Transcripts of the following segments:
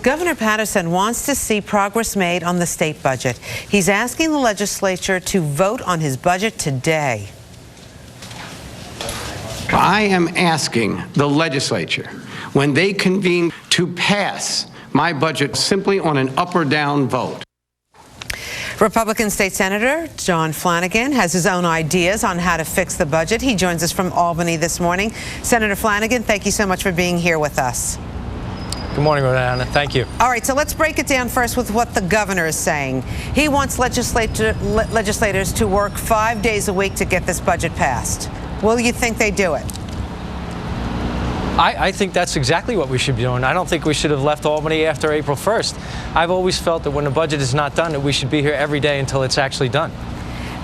Governor Patterson wants to see progress made on the state budget. He's asking the legislature to vote on his budget today. I am asking the legislature, when they convene, to pass my budget simply on an up or down vote. Republican State Senator John Flanagan has his own ideas on how to fix the budget. He joins us from Albany this morning. Senator Flanagan, thank you so much for being here with us. Good morning, Rosanna. Thank you. All right, so let's break it down first with what the governor is saying. He wants legislators to work 5 days a week to get this budget passed. Will you think they do it? I think that's exactly what we should be doing. I don't think we should have left Albany after April 1st. I've always felt that when the budget is not done, that we should be here every day until it's actually done.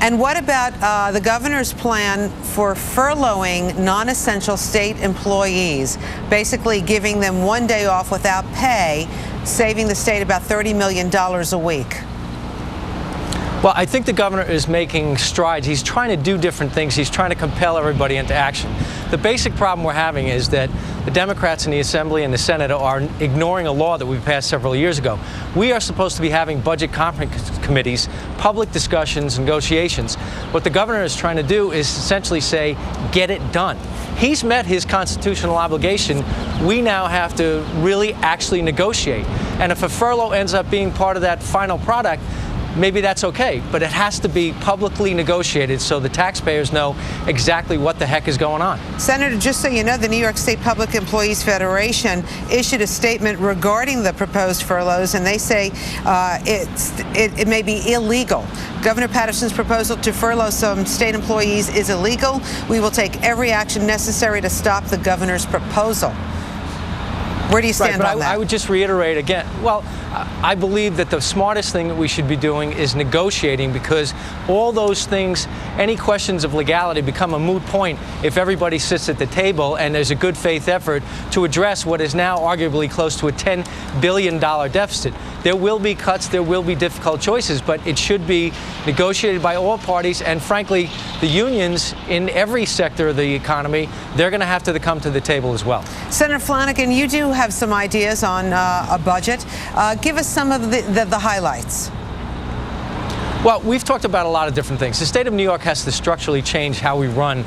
And what about the governor's plan for furloughing non-essential state employees, basically giving them 1 day off without pay, saving the state about $30 million a week? Well, I think the governor is making strides. He's trying to do different things. He's trying to compel everybody into action. The basic problem we're having is that the Democrats in the Assembly and the Senate are ignoring a law that we passed several years ago. We are supposed to be having budget conference committees, public discussions, negotiations. What the governor is trying to do is essentially say, get it done. He's met his constitutional obligation. We now have to really actually negotiate. And if a furlough ends up being part of that final product, maybe that's okay, but it has to be publicly negotiated so the taxpayers know exactly what the heck is going on. Senator, just so you know, the New York State Public Employees Federation issued a statement regarding the proposed furloughs, and they say it may be illegal. Governor Patterson's proposal to furlough some state employees is illegal. We will take every action necessary to stop the governor's proposal. Where do you stand on that? I would just reiterate again, well, I believe that the smartest thing that we should be doing is negotiating, because all those things, any questions of legality, become a moot point if everybody sits at the table and there's a good faith effort to address what is now arguably close to a $10 billion deficit. There will be cuts, there will be difficult choices, but it should be negotiated by all parties, and frankly, the unions in every sector of the economy, they're going to have to come to the table as well. Senator Flanagan, you do have some ideas on a budget. Give us some of the highlights. Well, we've talked about a lot of different things. The state of New York has to structurally change how we run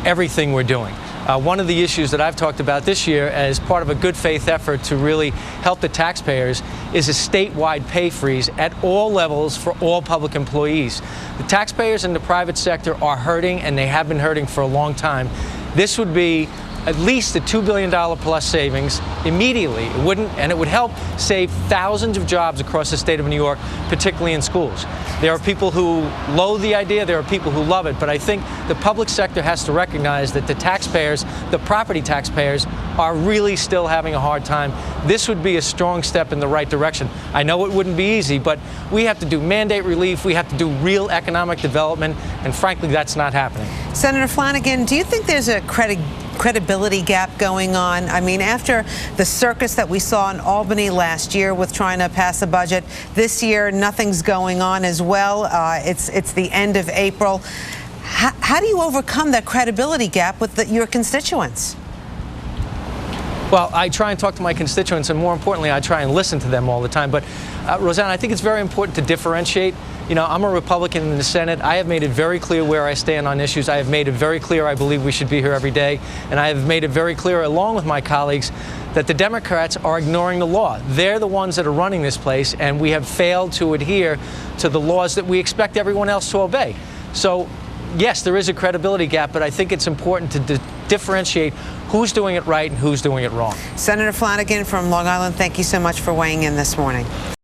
everything we're doing. One of the issues that I've talked about this year as part of a good faith effort to really help the taxpayers is a statewide pay freeze at all levels for all public employees. The taxpayers in the private sector are hurting, and they have been hurting for a long time. This would be at least a $2 billion plus savings immediately. It wouldn't, and it would help save thousands of jobs across the state of New York, particularly in schools. There are people who loathe the idea, there are people who love it, but I think the public sector has to recognize that the taxpayers, the property taxpayers, are really still having a hard time. This would be a strong step in the right direction. I know it wouldn't be easy, but we have to do mandate relief, we have to do real economic development, and frankly, that's not happening. Senator Flanagan, do you think there's a credibility gap going on? I mean, after the circus that we saw in Albany last year with trying to pass a budget, this year nothing's going on as well. It's the end of April. How do you overcome that credibility gap with your constituents? Well, I try and talk to my constituents, and more importantly, I try and listen to them all the time. But, Rosanna, I think it's very important to differentiate. You know, I'm a Republican in the Senate. I have made it very clear where I stand on issues. I have made it very clear I believe we should be here every day. And I have made it very clear, along with my colleagues, that the Democrats are ignoring the law. They're the ones that are running this place, and we have failed to adhere to the laws that we expect everyone else to obey. So, yes, there is a credibility gap, but I think it's important to differentiate who's doing it right and who's doing it wrong. Senator Flanagan from Long Island, thank you so much for weighing in this morning.